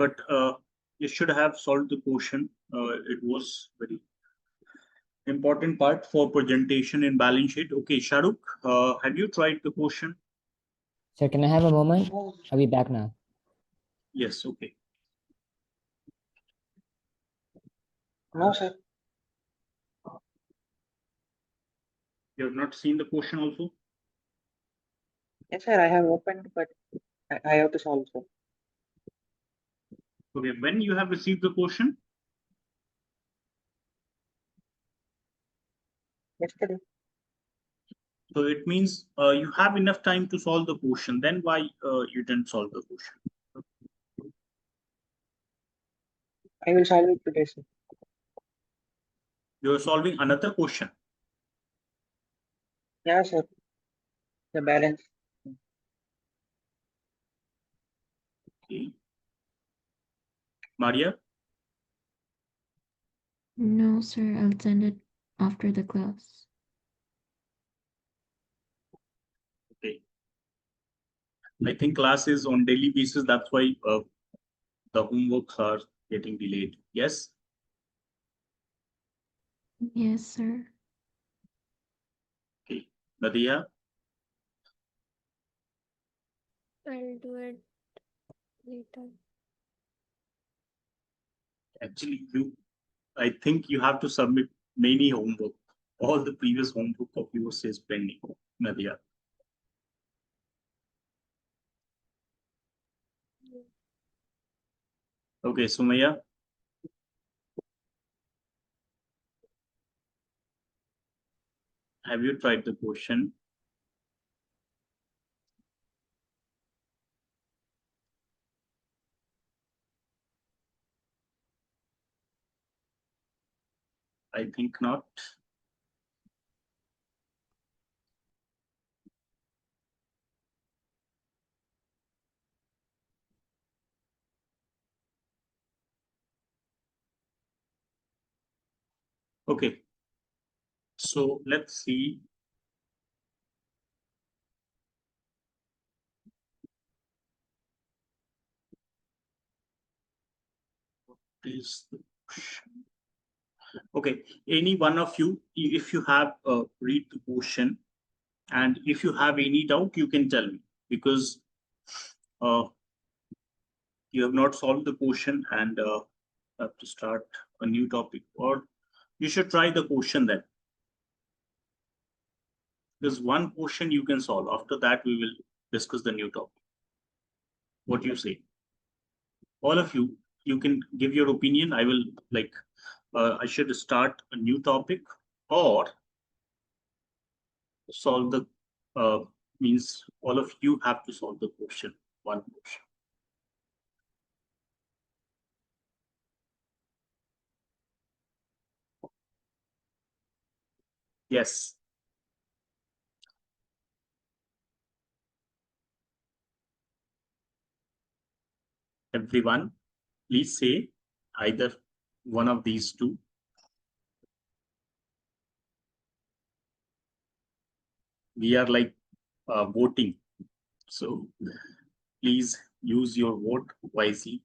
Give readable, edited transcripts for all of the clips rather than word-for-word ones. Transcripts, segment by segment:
but you should have solved the question. It was very important part for presentation in balance sheet. Okay, Shahrukh, have you tried the question? Sir, can I have a moment? I'll be back now. Yes, okay. No, sir. You have not seen the question also? Yes, sir. I have opened, but I have to solve, sir. Okay, when you have received the question? Yesterday. So it means you have enough time to solve the question. Then why you didn't solve the question? I will solve it today, sir. You are solving another question. Yeah, sir. The balance. Okay. Maria? No, sir. I'll send it after the class. Okay. I think class is on daily basis. That's why the homeworks are getting delayed. Yes? Yes, sir. Okay. Nadia? I'll do it later. Actually, I think you have to submit many homework. All the previous homework of yours is pending, Nadia. Okay, Sumaya. Have you tried the question? I think not. Okay. So let's see. What is the question? Okay, any one of you, if you have read the question, and if you have any doubt, you can tell me, because uh, you have not solved the question and have to start a new topic, or you should try the question then. There's one question you can solve. After that, we will discuss the new topic. What do you say? All of you, you can give your opinion. I will like, I should start a new topic or solve the, means all of you have to solve the question, one question. Yes. Everyone, please say either one of these two. We are like voting. So please use your vote wisely.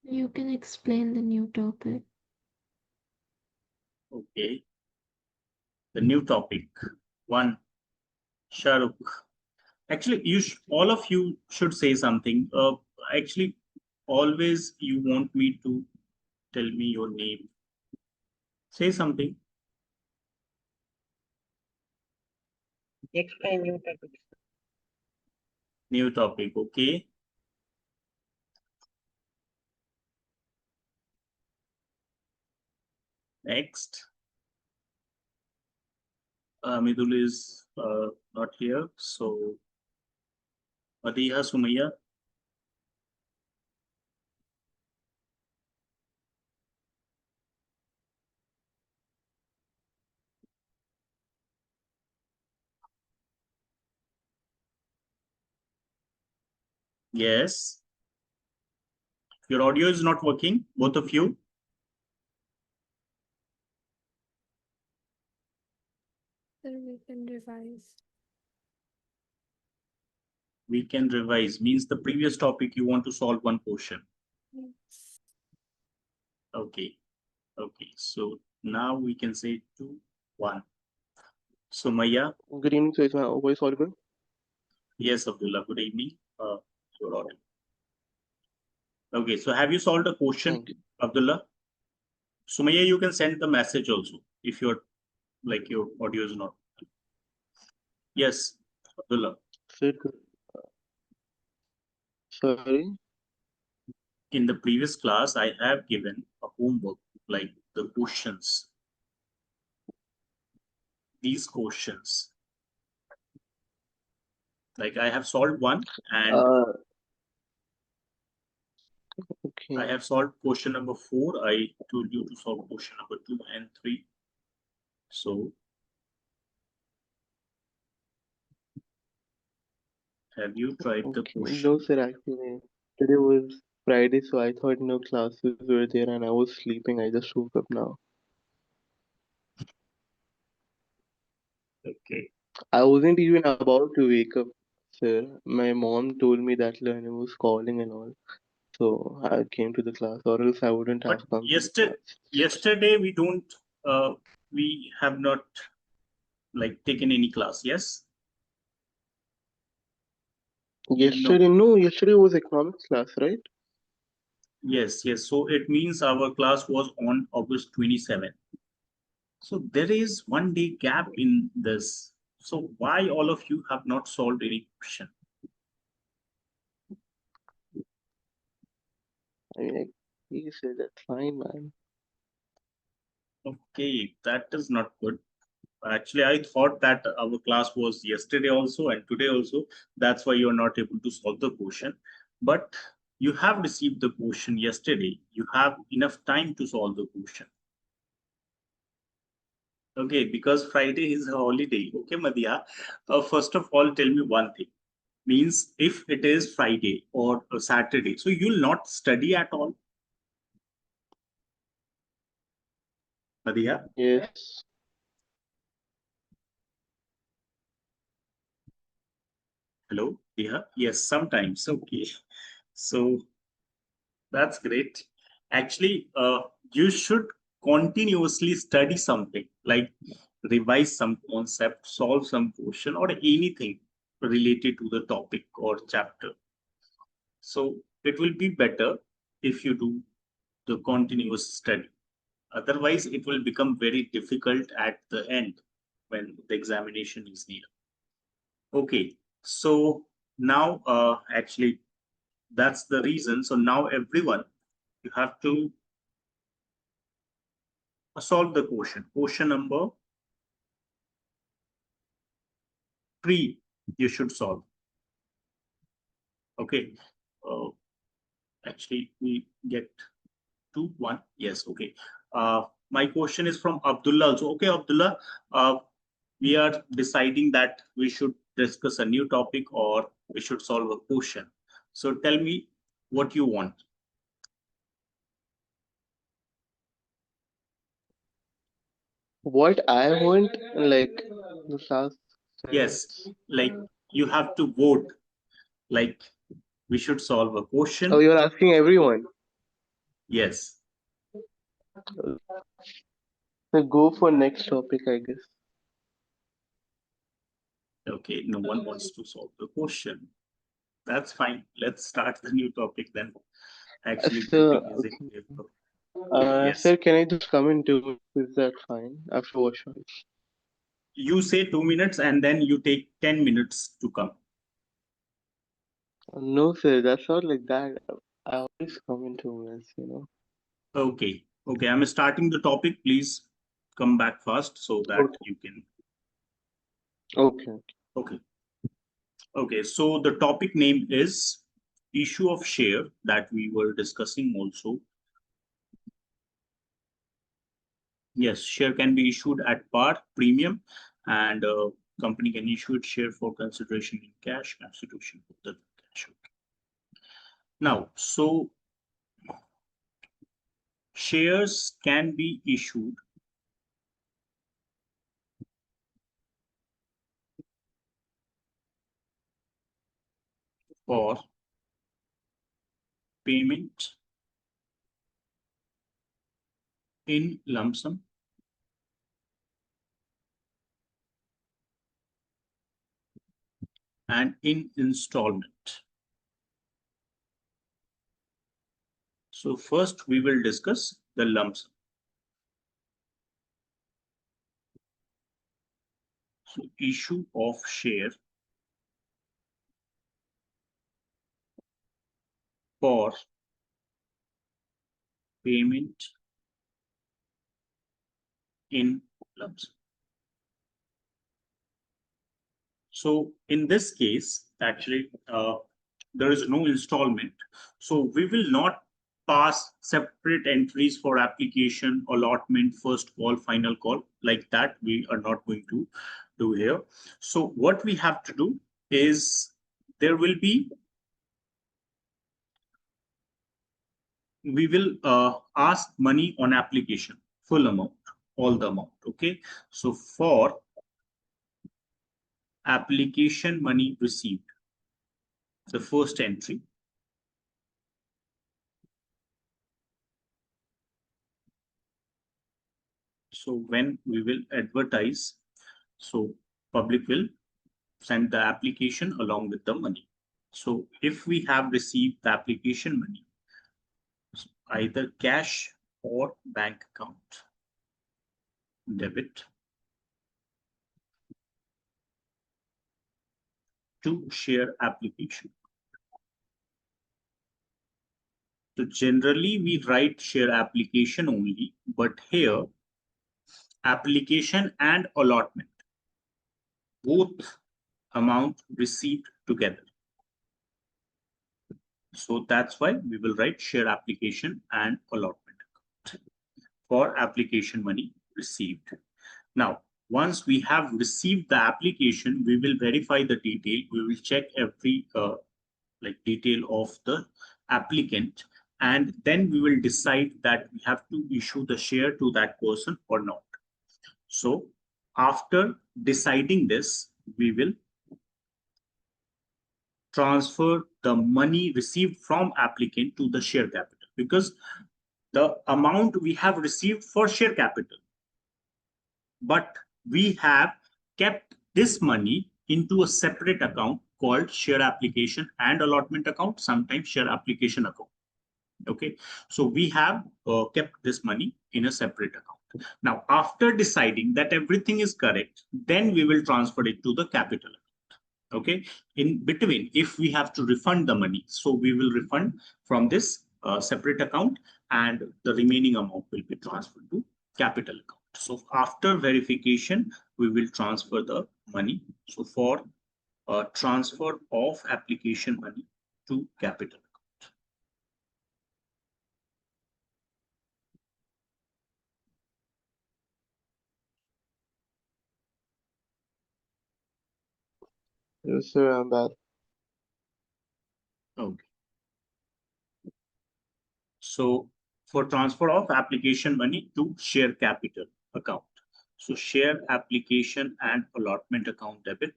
You can explain the new topic. Okay. The new topic. One, Shahrukh. Actually, all of you should say something. Actually, always you want me to tell me your name. Say something. Explain new topics. New topic. Okay. Next. Midul is not here. So, Adiha Sumaya. Yes. Your audio is not working, both of you. Sir, we can revise. We can revise means the previous topic you want to solve one question. Yes. Okay. Okay. So now we can say 2, 1. So Maya, Good evening, sir. Is my voice audible? yes, Abdullah, good evening. Your audio. Okay, so have you solved a question, Thank you. Abdullah? Sumaya, you can send the message also if your audio is not. Yes, Abdullah. Sir, sorry. In the previous class, I have given a homework like the questions. These questions. Like I have solved one and Okay. I have solved question number 4. I told you to solve question number 2 and 3. So have you tried the Okay. question? No, sir. Actually, today was Friday, so I thought no classes were there, and I was sleeping. I just woke up now. Okay. I wasn't even about to wake up, sir. My mom told me that Learnivio was calling and all, so I came to the class, or else I wouldn't But have come to the class. yesterday we have not like taken any class. Yes. Yesterday, no, yesterday was economics class, right? Yes. Yes. So it means our class was on August 27th. So there is 1 day gap in this. So why all of you have not solved any question? I mean, he said that's fine, man. Okay, that is not good. Actually, I thought that our class was yesterday also and today also. That's why you're not able to solve the question. But you have received the question yesterday. You have enough time to solve the question. Okay, because Friday is a holiday. Okay, Madhya. First of all, tell me one thing. Means if it is Friday or a Saturday, so you'll not study at all, Madhya? Yes. Hello, Madhya? Yes, sometimes. Okay, so that's great. Actually, you should continuously study something like revise some concept, solve some question, or anything related to the topic or chapter. So it will be better if you do the continuous study. Otherwise, it will become very difficult at the end when the examination is near. Okay, so now actually that's the reason. So now everyone, you have to solve the question. Question number 3, you should solve. Okay. Uh, Actually, we get 2, 1. Yes. Okay. My question is from Abdullah. So, okay, Abdullah, we are deciding that we should discuss a new topic or we should solve a question. So, tell me what you want. What I want, like the last Yes, sentence. like you have to vote. Like we should solve a Oh, question. you're asking everyone. Yes. So go for next topic, I guess. Okay. No one wants to solve the question. That's fine. Let's start the new topic then. Actually, So, voting is in favor. Yes. sir, can I just come in 2 minutes? Is that fine? After washing. You say 2 minutes and then you take 10 minutes to come. No, sir, that's not like that. I always come in 2 minutes, you know. Okay. Okay. I'm starting the topic. Please come back fast so that Okay. you can. Okay. Okay. Okay. So the topic name is issue of share that we were discussing also. Yes, share can be issued at par premium and company can issue its share for consideration in cash, constitution of the cash. Now, so shares can be issued for payment in lump sum and in installment. So first we will discuss the lump sum. So issue of share for payment in lump sum. So in this case, actually, there is no installment. So we will not pass separate entries for application, allotment, first call, final call, like that. We are not going to do here. So what we have to do is there will be, we will ask money on application, full amount, all the amount. Okay. So for application money received, the first entry, so when we will advertise, so public will send the application along with the money. So if we have received the application money, either cash or bank account, debit to share application. So generally we write share application only, but here application and allotment, both amount received together. So that's why we will write share application and allotment account for application money received. Now, once we have received the application, we will verify the detail. We will check every detail of the applicant, and then we will decide that we have to issue the share to that person or not. So after deciding this, we will transfer the money received from applicant to the share capital, because the amount we have received for share capital, but we have kept this money into a separate account called share application and allotment account, sometimes share application account. Okay, so we have kept this money in a separate account. Now, after deciding that everything is correct, then we will transfer it to the capital account. Okay, in between, if we have to refund the money, so we will refund from this separate account, and the remaining amount will be transferred to capital account. So after verification, we will transfer the money. So for transfer of application money to capital account. Yes, sir, I'm back. Okay. So for transfer of application money to share capital account. So share application and allotment account debit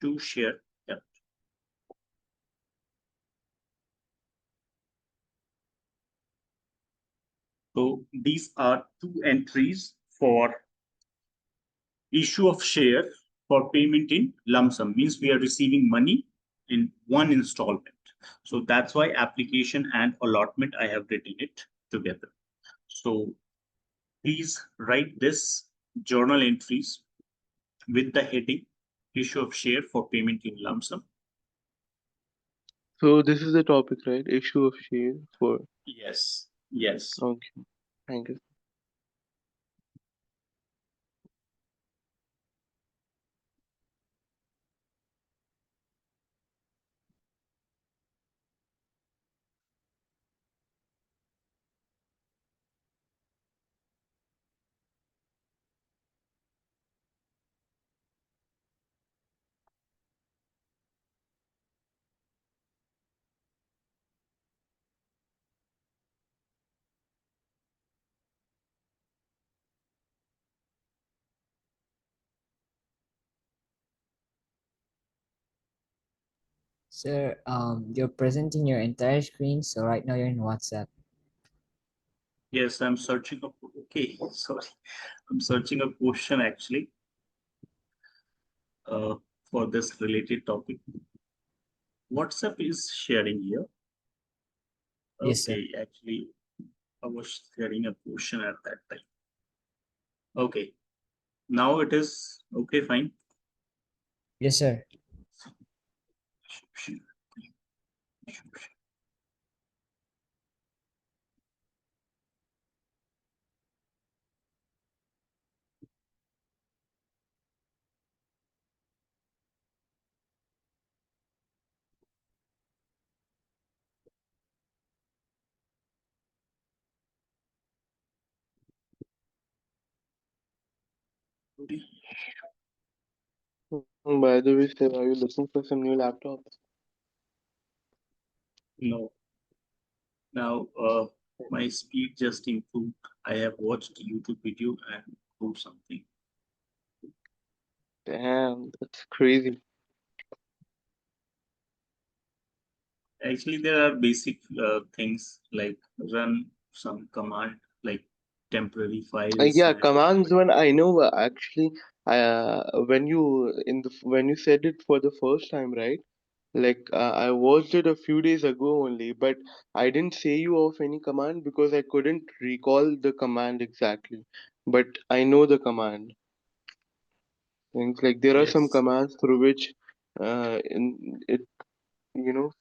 to share capital. So these are two entries for issue of share for payment in lump sum, means we are receiving money in one installment. So that's why application and allotment, I have written it together. So please write this journal entries with the heading issue of share for payment in lump sum. So this is the topic, right? Issue of share for. Yes. Yes. Okay. Thank you. Sir, you're presenting your entire screen, so right now you're in WhatsApp. Yes, I'm searching a, okay, sorry. I'm searching a question actually uh, for this related topic. WhatsApp is sharing here. Yes, sir. Okay, actually, I was sharing a question at that time. Okay, now it is okay, fine. Yes, sir. By the way, sir, are you looking for some new laptops? No, now my speed just improved. I have watched YouTube video and improved something. Damn, that's crazy. Actually, there are basic things like run some command like temporary files Yeah, and commands one I know actually. When you said it for the first time, right? Like I watched it a few days ago only, but I didn't say you of any command because I couldn't recall the command exactly. But I know the command. Things like there are some yes, commands through which it you know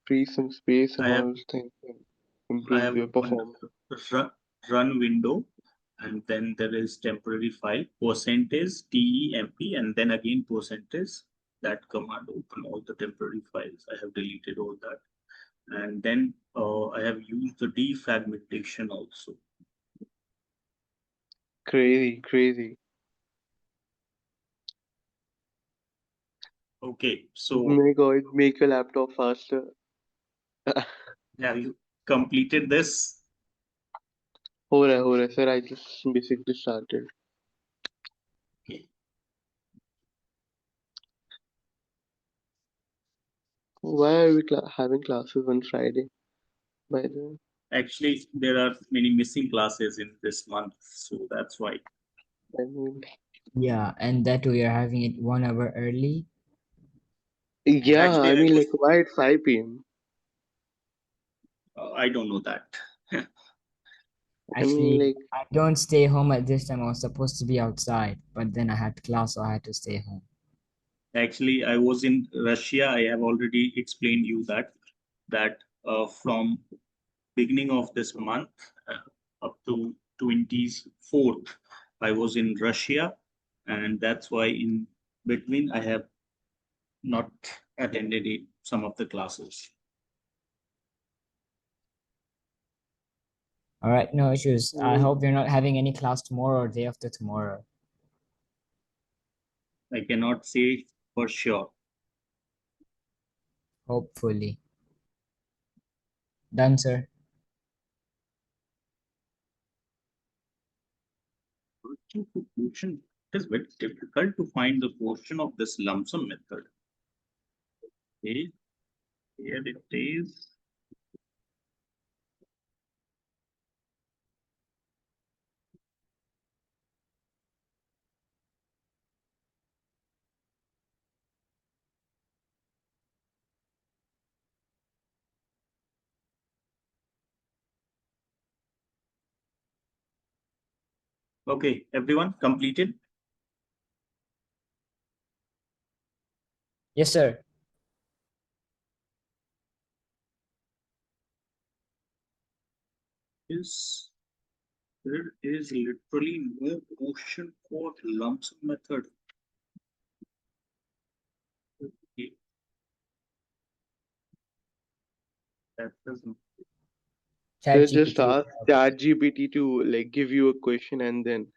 frees some space and I have all things and I improves have your opened performance. run window, and then there is temporary file percentage temp, and then again percentage. That command open all the temporary files. I have deleted all that, and then I have used the defragmentation also. Crazy, crazy. Okay, so May God make your laptop faster. have you completed this? हो रहा है sir. I just basically started. Okay. Why are we having classes on Friday? By the way, Actually, there are many missing classes in this month, so that's why. I mean, Yeah, and that we are having it 1 hour early. yeah, Actually, I I mean, was like, why at 5 p.m.? I don't know that. I mean, Actually, like, I don't stay home at this time. I was supposed to be outside, but then I had class, so I had to stay home. Actually, I was in Russia. I have already explained you that from beginning of this month up to 24th, I was in Russia, and that's why in between I have not attended some of the classes. All right, no issues. I mm, hope you're not having any class tomorrow or day after tomorrow. I cannot say for sure. Hopefully. Done, sir. It is very difficult to find the portion of this lump sum method. Okay, here it is. Okay, everyone completed. Yes, sir. Is there is literally no question for lump sum method. Okay, that doesn't. so just ChatGPT will ask help. ChatGPT to like give you a question and then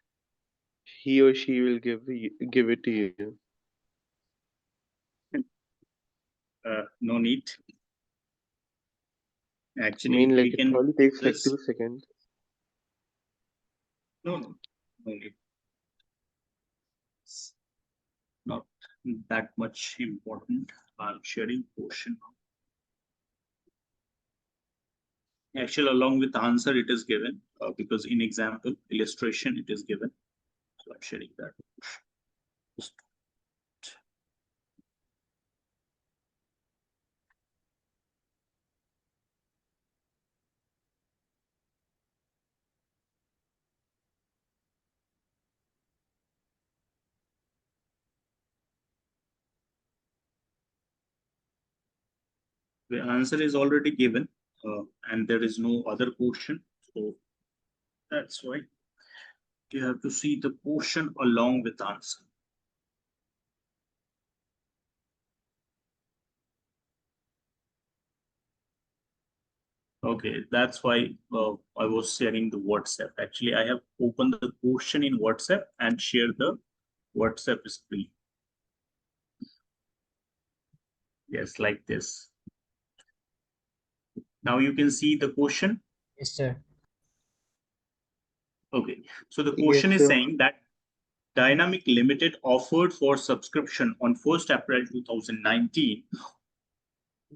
he or she will give it to you. No need. I Actually, mean, we like, it can probably do takes like this. 2 seconds. No, no need. It's not that much important. I'm sharing portion. Actually, along with the answer, it is given because in example, illustration, it is given. So I'm sharing that. The answer is already given and there is no other question. So that's why you have to see the portion along with answer. Okay, that's why I was sharing the WhatsApp. Actually, I have opened the question in WhatsApp and shared the WhatsApp screen. Yes, like this. Now you can see the question. Yes, sir. Okay, so the Yes, question is sir. saying that Dynamic Limited offered for subscription on 1st April 2019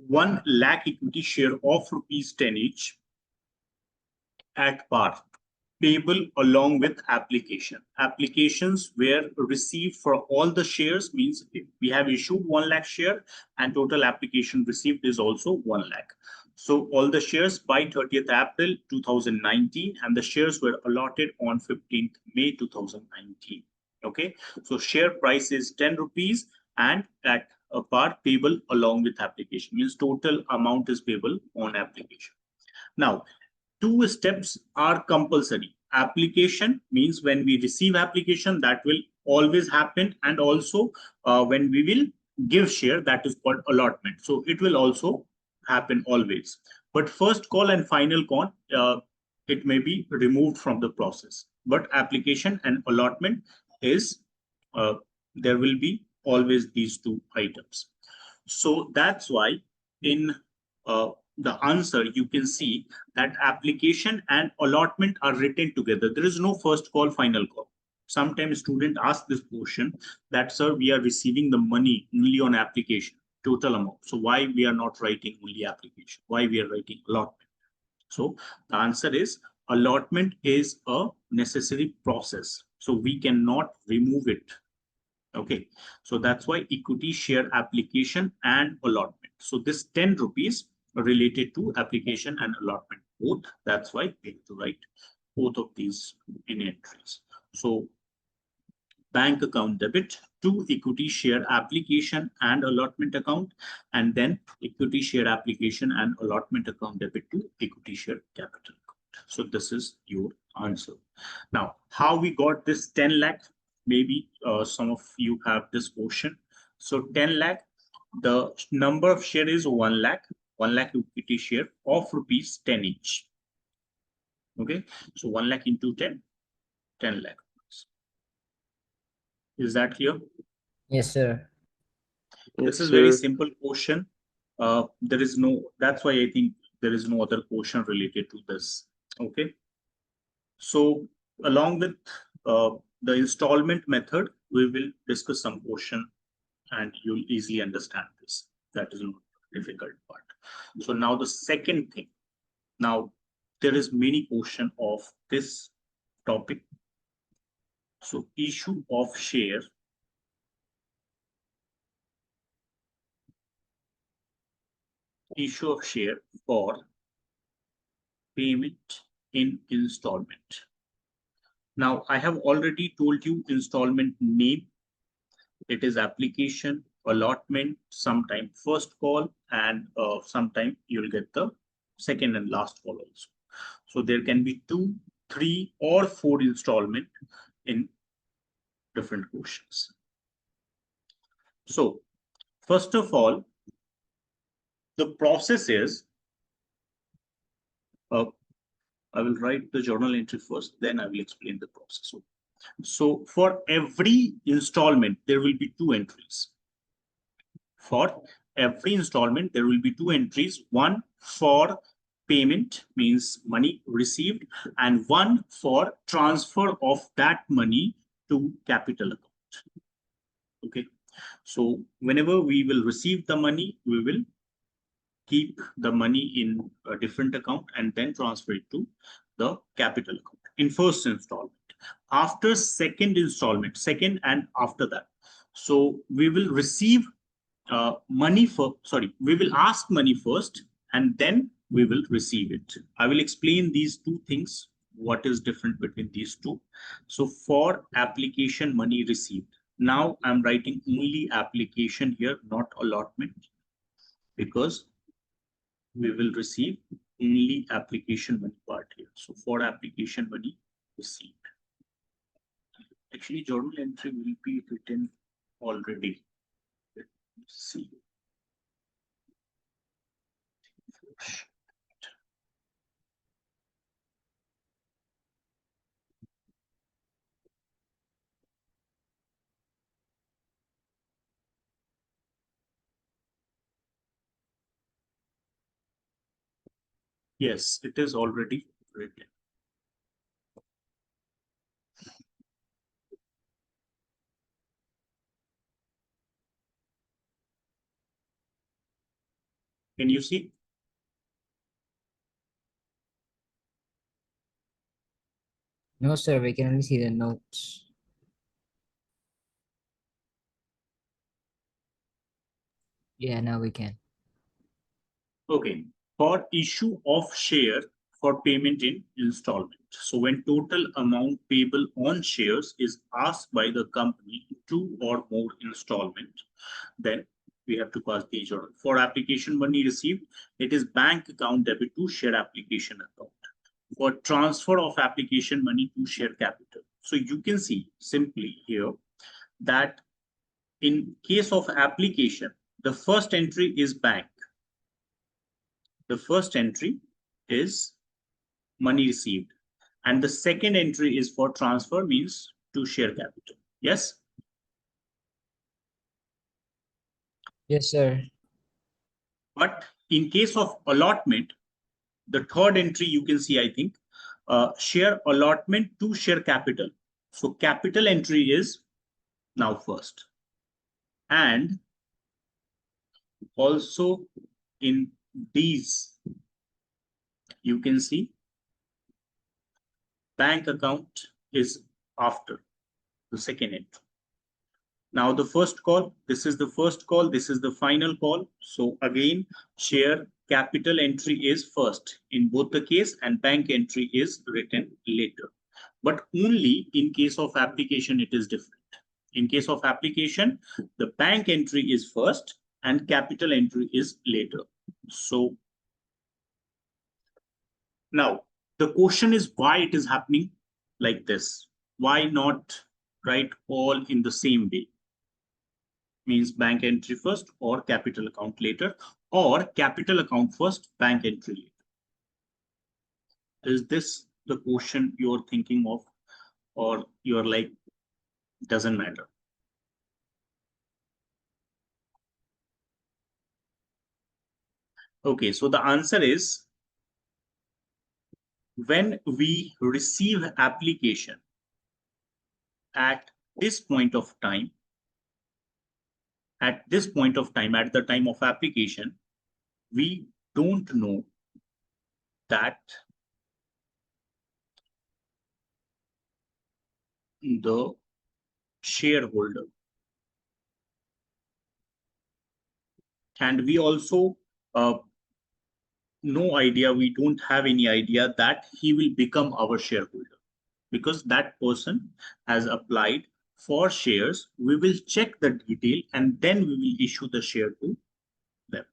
1 lakh equity share of ₹10 each at par, payable along with application. Applications were received for all the shares, means we have issued 1 lakh share and total application received is also 1 lakh. So all the shares by 30th April 2019 and the shares were allotted on 15th May 2019. Okay, so share price is 10 rupees and at a par payable along with application, means total amount is payable on application. Now, two steps are compulsory. Application means when we receive application, that will always happen, and also when we will give share, that is called allotment. So it will also happen always. But first call and final call, it may be removed from the process. But application and allotment is there will be always these two items. So that's why in the answer, you can see that application and allotment are written together. There is no first call, final call. Sometimes student ask this question that, sir, we are receiving the money only on application, total amount. So why we are not writing only application? Why we are writing allotment? So the answer is allotment is a necessary process. So we cannot remove it. Okay, so that's why equity share application and allotment. So this 10 rupees related to application and allotment both. That's why we have to write both of these in entries. So bank account debit to equity share application and allotment account, and then equity share application and allotment account debit to equity share capital account. So this is your answer. Now, how we got this 10 lakh? Maybe some of you have this question. So 10 lakh, the number of share is 1 lakh, 1 lakh equity share of ₹10 each. Okay, so 1 lakh into 10, 10 lakh. Is that clear? Yes, sir. This Yes, is very sir. simple question. There is no, that's why I think there is no other question related to this. Okay. So along with the installment method, we will discuss some question and you'll easily understand this. That is not difficult part. So now the second thing. Now there is many question of this topic. So issue of share. Issue of share for payment in installment. Now, I have already told you installment name. It is application, allotment, sometime first call, and sometime you'll get the second and last call also. So there can be 2, 3, or 4 installment in different questions. So first of all, the process is, I will write the journal entry first, then I will explain the process. So for every installment, there will be 2 entries. For every installment, there will be 2 entries, one for payment, means money received, and one for transfer of that money to capital account. Okay, So whenever we will receive the money, we will keep the money in a different account and then transfer it to the capital account in first installment. After second installment, second and after that, so we will receive money for, sorry, we will ask money first and then we will receive it. I will explain these two things, what is different between these two. So for application money received, now I'm writing only application here, not allotment, because we will receive only application money part here. So for application money received, actually journal entry will be written already. Let's see. Yes, it is already written. Can you see? No, sir, we can only see the notes. Yeah, now we can. Okay, for issue of share for payment in installment. So when total amount payable on shares is asked by the company in two or more installment, then we have to pass the journal. For application money received, it is bank account debit to share application account. For transfer of application money to share capital. So you can see simply here that in case of application, the first entry is bank. The first entry is money received. And the second entry is for transfer, means to share capital. Yes? Yes, sir. But in case of allotment, the third entry you can see, I think, share allotment to share capital. So capital entry is now first. And also in these, you can see bank account is after the second entry. Now the first call, this is the first call, this is the final call. So again, share capital entry is first in both the case and bank entry is written later. But only in case of application, it is different. In case of application, the bank entry is first and capital entry is later. So now the question is why it is happening like this? Why not write all in the same way? Means bank entry first or capital account later, or capital account first, bank entry later. Is this the question you're thinking of, or you're like, doesn't matter? Okay, so the answer is when we receive application at this point of time, at the time of application, we don't know that the shareholder, and we also we don't have any idea that he will become our shareholder, because that person has applied for shares. We will check the detail and then we will issue the share to them.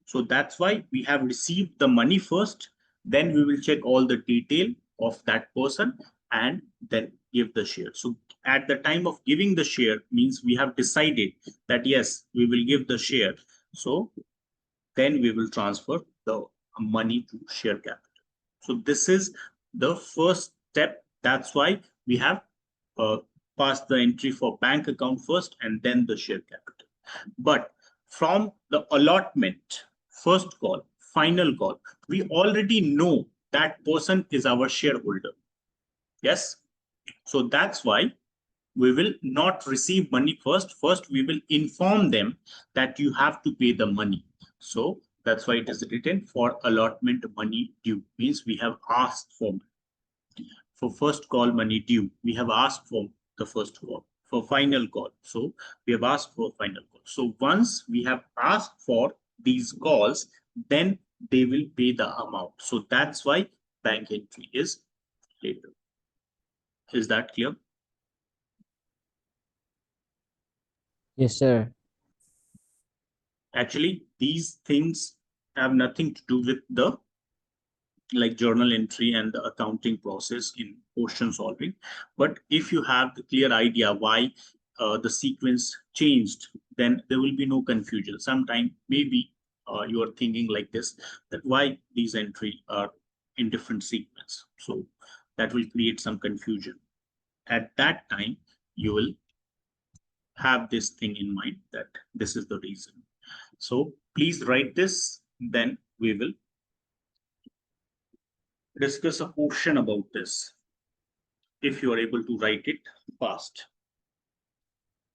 So that's why we have received the money first, then we will check all the detail of that person and then give the share. So at the time of giving the share means we have decided that yes, we will give the share. So then we will transfer the money to share capital. So this is the first step. That's why we have passed the entry for bank account first and then the share capital. But from the allotment, first call, final call, we already know that person is our shareholder. Yes. So that's why we will not receive money first. First, we will inform them that you have to pay the money. So that's why it is written for allotment money due. Means we have asked for first call money due. We have asked for the first call for final call. So we have asked for final call. So once we have asked for these calls, then they will pay the amount. So that's why bank entry is later. Is that clear? Yes, sir. Actually, these things have nothing to do with the like journal entry and the accounting process in question solving. But if you have the clear idea why the sequence changed, then there will be no confusion. Sometime maybe you are thinking like this, that why these entry are in different sequence. So that will create some confusion. At that time, you will have this thing in mind that this is the reason. So please write this, then we will discuss a portion about this if you are able to write it fast.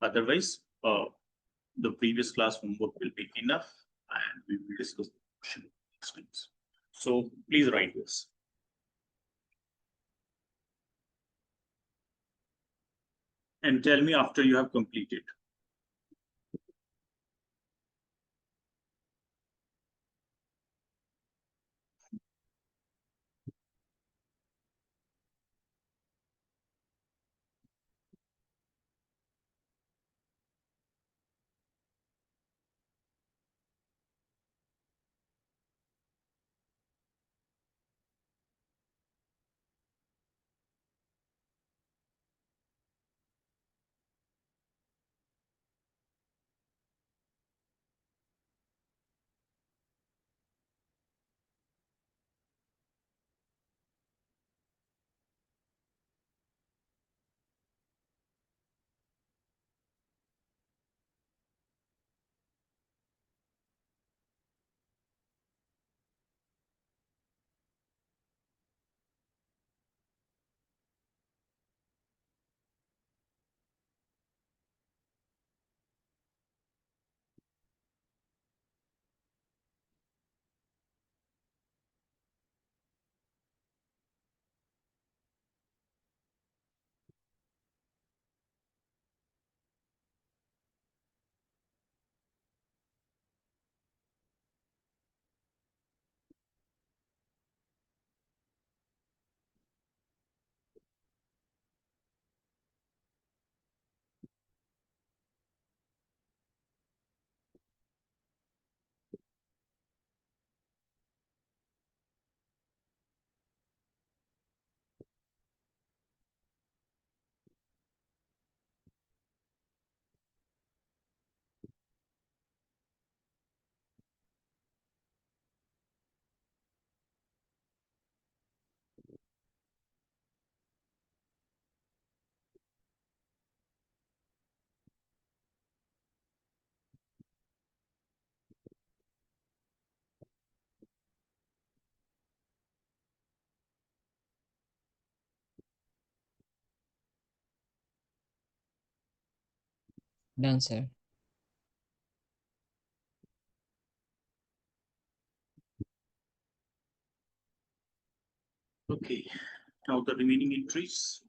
Otherwise, the previous class homework will be enough and we will discuss the portion next week. So please write this. And tell me after you have completed. Done, sir. Okay, now the remaining entries.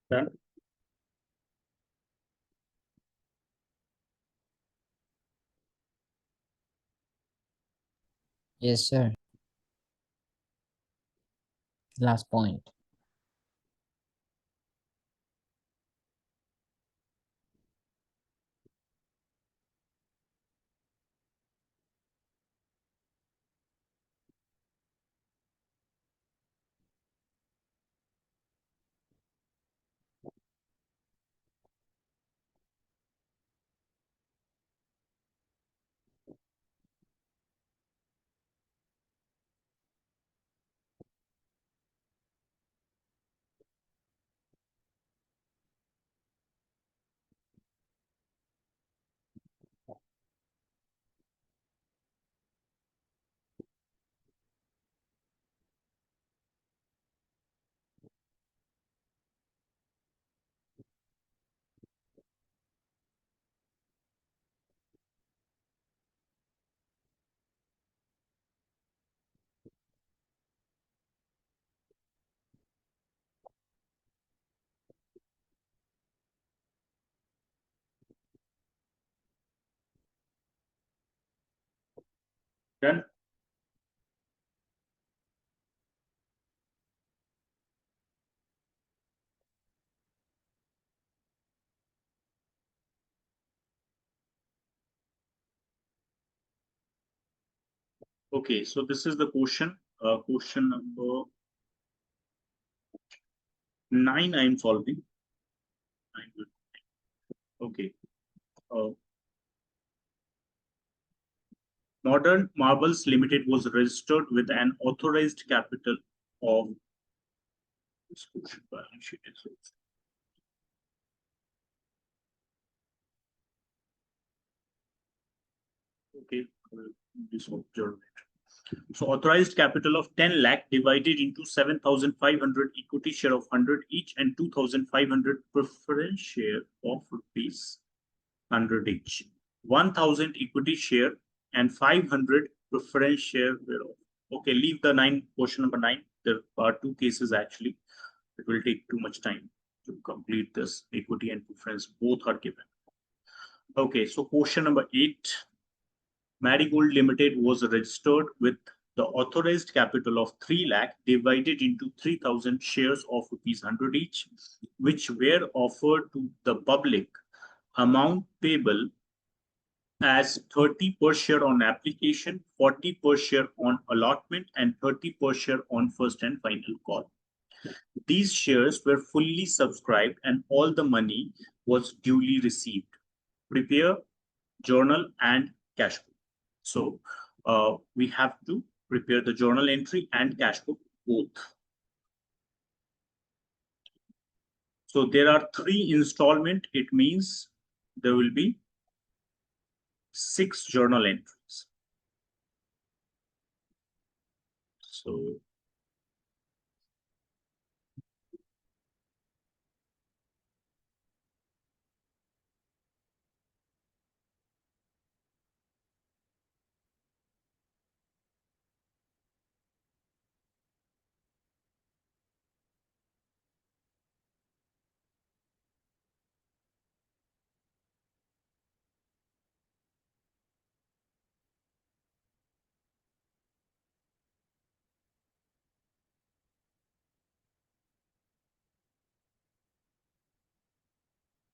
Done. Yes, sir. Last point. Done. Okay, so this is the question. Question number 9 I am solving. Okay. Uh, Modern Marbles Limited was registered with an authorized capital of this question balance sheet is okay. This one, journal. So authorized capital of 10 lakh divided into 7,500 equity share of 100 each and 2,500 preference share of rupees 100 each. 1,000 equity share and 500 preference share thereof. Okay, leave the 9, question number 9. There are 2 cases actually. It will take too much time to complete this. Equity and preference both are given. Okay, so question number 8. Marigold Limited was registered with the authorized capital of 3 lakh divided into 3,000 shares of rupees 100 each, which were offered to the public. Amount payable as 30 per share on application, 40 per share on allotment, and 30 per share on first and final call. These shares were fully subscribed and all the money was duly received. Prepare journal and cash book. So we have to prepare the journal entry and cash book both. So there are 3 installment. It means there will be 6 journal entries. So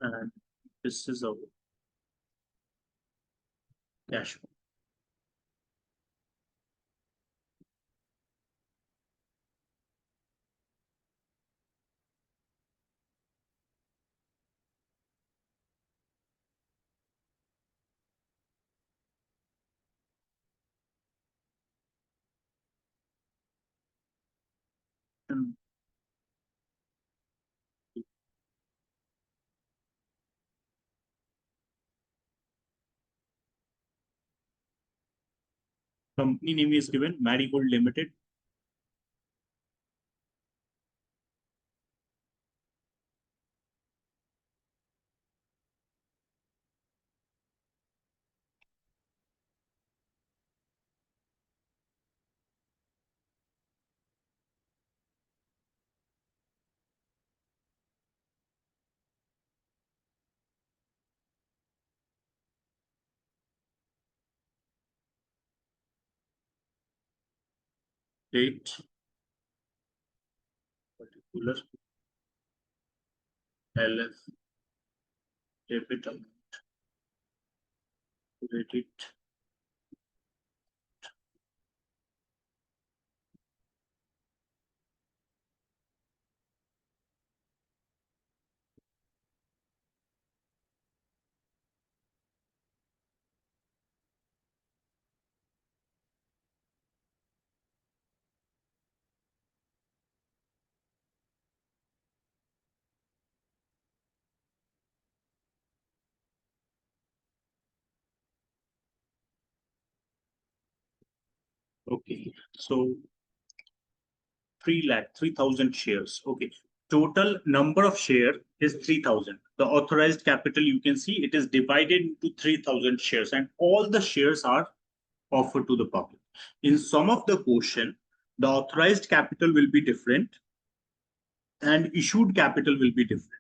and this is our cash book. And company name is given Marigold Limited. date, particular LF, debit amount, credit, okay. So 3,00,000 shares. Okay. Total number of share is 3,000. The authorized capital, you can see it is divided into 3,000 shares, and all the shares are offered to the public. In some of the question, the authorized capital will be different and issued capital will be different.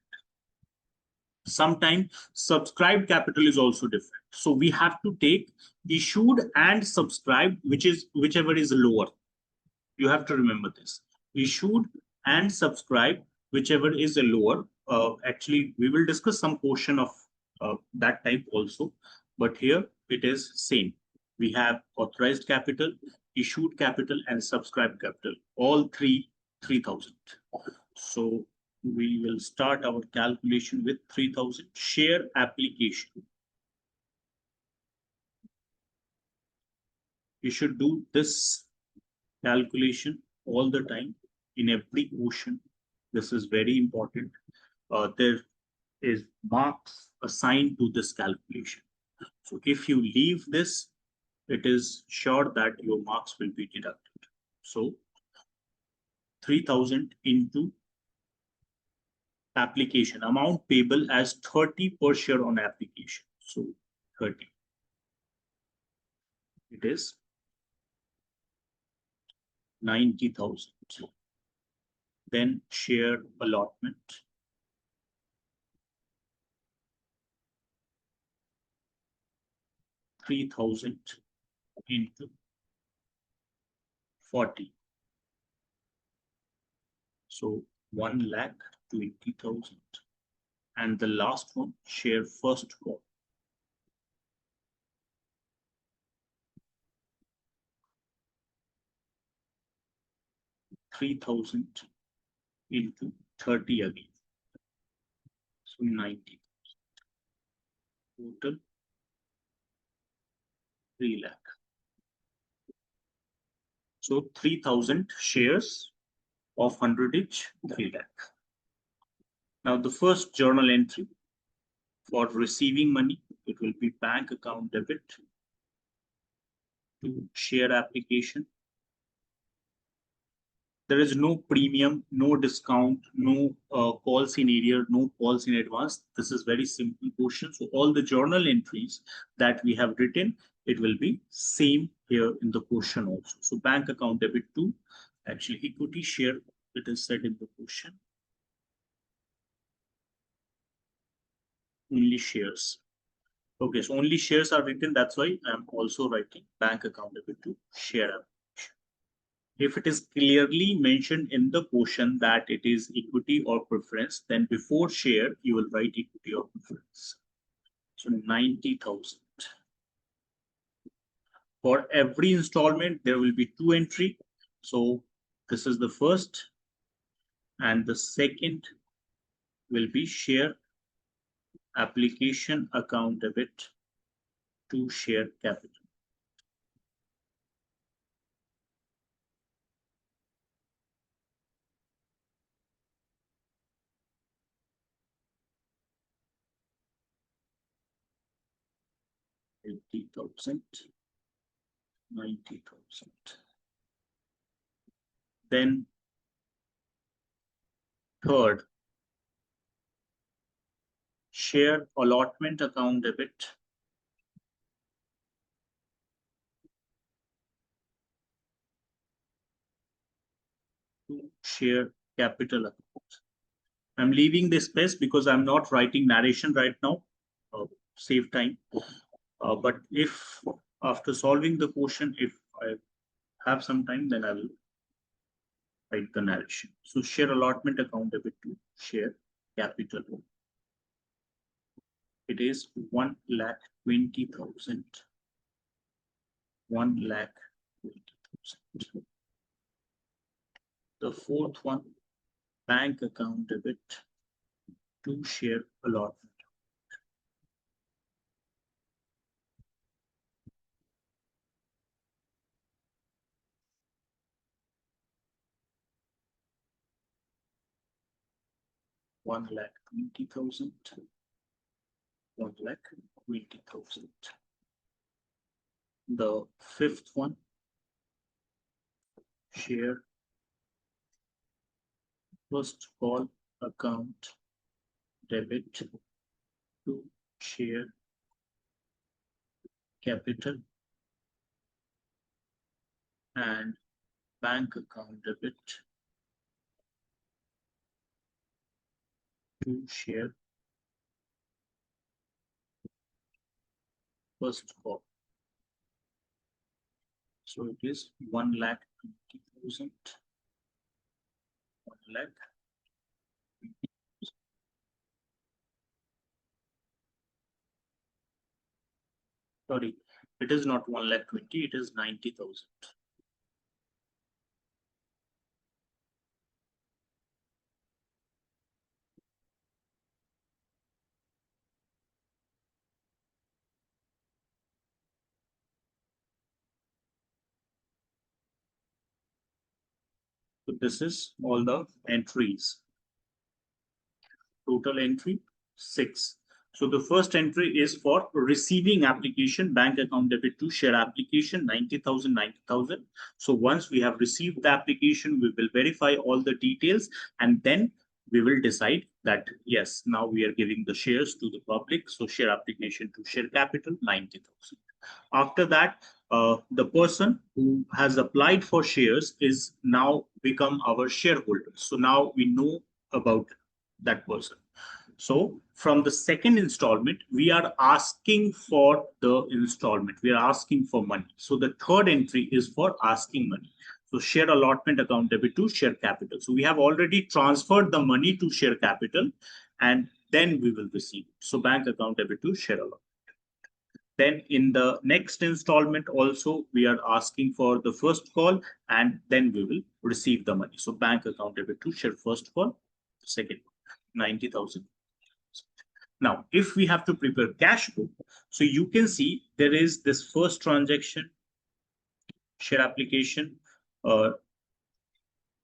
Sometimes subscribed capital is also different. So we have to take issued and subscribed, whichever is lower. You have to remember this. Issued and subscribed, whichever is a lower. Actually, we will discuss some portion of that type also, but here it is same. We have authorized capital, issued capital, and subscribed capital. All 3,000. So we will start our calculation with 3,000 share application. You should do this calculation all the time in every question. This is very important. There is marks assigned to this calculation. So if you leave this, it is sure that your marks will be deducted. So 3,000 into application, amount payable as 30 per share on application. So 30. It is 90,000. Then share allotment. 3,000 into 40. So 1,20,000. And the last one, share first call. 3,000 into 30 again. So 90. Total 3 lakh. So 3,000 shares of 100 each, 3 lakh. Now the first journal entry for receiving money, it will be bank account debit to share application. There is no premium, no discount, no calls in arrear, no calls in advance. This is very simple question. So all the journal entries that we have written, it will be same here in the question also. So bank account debit to actually equity share, it is said in the question. Only shares. Okay, so only shares are written. That's why I'm also writing bank account debit to share application. If it is clearly mentioned in the question that it is equity or preference, then before share, you will write equity or preference. So 90,000. For every installment, there will be 2 entries. So this is the first, and the second will be share application account debit to share capital. $80,000, 90,000. Then third, share allotment account debit to share capital account. I'm leaving this space because I'm not writing narration right now. Save time. But if after solving the question, if I have some time, then I will write the narration. So share allotment account debit to share capital. It is 1,20,000. 1,20,000. The fourth one, bank account debit to share allotment. One lakh 20,000. 1,20,000. The fifth one, share first call account debit to share capital, and bank account debit to share first call. So it is 1,20,000. 1 lakh. Sorry, it is not 1,20,000, it is 90,000. So this is all the entries. Total entry 6. So the first entry is for receiving application, bank account debit to share application, 90,000, 90,000. So once we have received the application, we will verify all the details, and then we will decide that yes, now we are giving the shares to the public. So share application to share capital, 90,000. After that, the person who has applied for shares is now become our shareholder. So now we know about that person. So from the second installment, we are asking for the installment. We are asking for money. So the third entry is for asking money. So share allotment account debit to share capital. So we have already transferred the money to share capital, and then we will receive. So bank account debit to share allotment. Then in the next installment also, we are asking for the first call, and then we will receive the money. So bank account debit to share first call, second 90,000. Now, if we have to prepare cash flow, so you can see there is this first transaction, share application,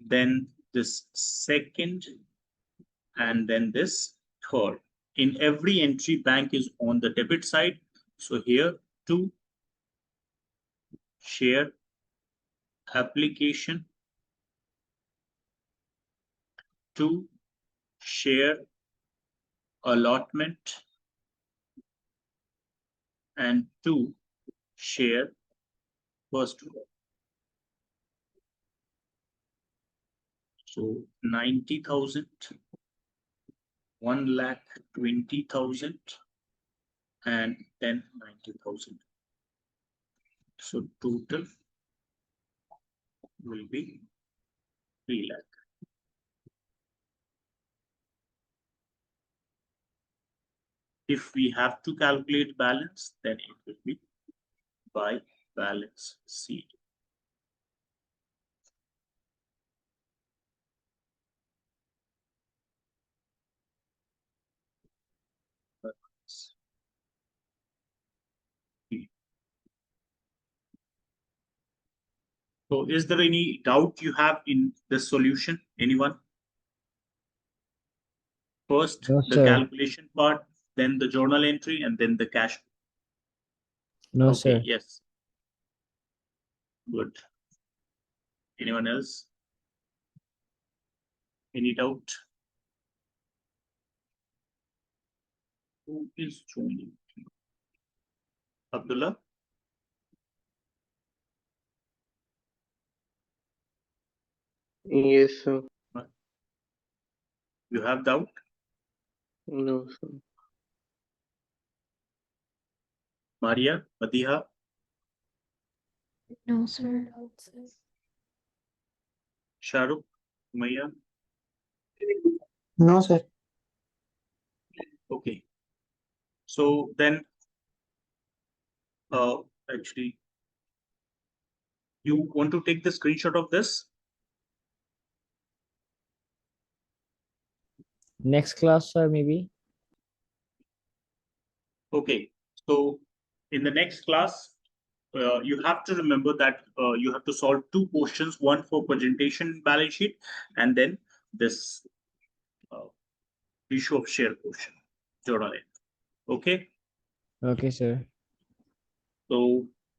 then this second, and then this third. In every entry, bank is on the debit side. So here, to share application, to share allotment, and to share first call. So 90,000, 1,20,000, and then 90,000. So total will be 3 lakh. If we have to calculate balance, then it will be by balance sheet. So is there any doubt you have in the solution? Anyone? First, No, the sir. calculation part, then the journal entry, and then the cash. No, Okay, sir. yes. Good. Anyone else? Any doubt? Who is joining? Abdullah? Yes, sir. You have doubt? No, sir. Maria, Madiha, No, sir. Shahrukh? Maya? No, sir. Okay. So then, actually, you want to take the screenshot of this? Next class, sir, maybe. Okay. So in the next class, you have to remember that you have to solve two questions, one for presentation balance sheet, and then this issue of share question. Jasola. Okay. Okay, sir. So